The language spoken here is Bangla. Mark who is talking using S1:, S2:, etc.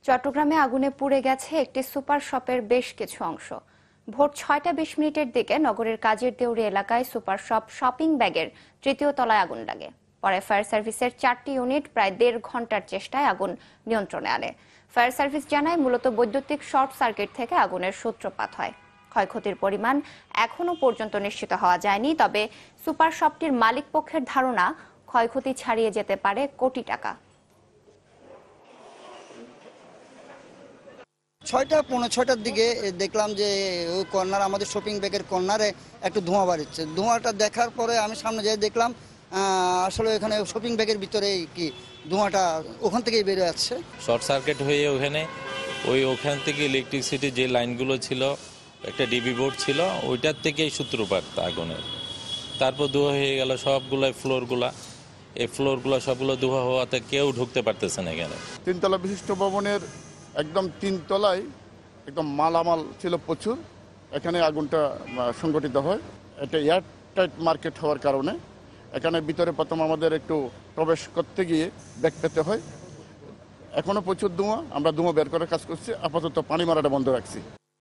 S1: চট্টগ্রামে আগুনে পুড়ে গেছে একটি সুপার শপের বেশ কিছু অংশ। ভোর 6টা 20 মিনিটের দিকে নগরের কাজের দেউরি এলাকায় সুপার শপ শপিং ব্যাগের তৃতীয় তলায় আগুন লাগে। পরে ফায়ার সার্ভিসের 4টি ইউনিট প্রায় 1.5 ঘন্টার চেষ্টায় আগুন নিয়ন্ত্রণে আনে। ফায়ার সার্ভিস জানায়, মূলত বৈদ্যুতিক শর্ট সার্কিট থেকে আগুনের সূত্রপাত হয়। ক্ষয়ক্ষতির পরিমাণ এখনো পর্যন্ত নিশ্চিত হওয়া যায়নি, তবে সুপার শপটির মালিকপক্ষের ধারণা ক্ষয়ক্ষতি ছাড়িয়ে যেতে পারে কোটি টাকা।
S2: 6টা-6:15টার দিকে দেখলাম যে ওই কর্নার, আমাদের শপিং ব্যাগের কর্নারে একটু ধোঁয়া বাড়ছে। ধোঁয়াটা দেখার পরে আমি সামনে যেয়ে দেখলাম আসলে এখানে শপিং ব্যাগের ভিতরে কি ধোঁয়াটা ওখান থেকেই বের যাচ্ছে।
S3: শর্ট সার্কিট হয়ে ওখান থেকে ইলেকট্রিসিটি যে লাইনগুলো ছিল, একটা ডিবি বোর্ড ছিল, ওইটার থেকেই সূত্রপাত আগুনের। তারপর ধোঁয়া হয়ে গেল সবগুলো ফ্লোরগুলা। এই ফ্লোরগুলো সবগুলো ধোঁয়া হওয়াতে কেউ ঢুকতে পারতেছে না। এখানে
S4: 3তলা বিশিষ্ট ভবনের একদম 3তলায় একদম মালামাল ছিল প্রচুর। এখানে আগুনটা সংগঠিত হয়। এটা এয়ারটাইট মার্কেট হওয়ার কারণে এখানে ভিতরে প্রথম আমাদের একটু প্রবেশ করতে গিয়ে ব্যাগ পেতে হয়। এখনও প্রচুর ধোঁয়া, আমরা ধোঁয়া বের করার কাজ করছি। আপাতত পানি মারাটা বন্ধ রাখছি।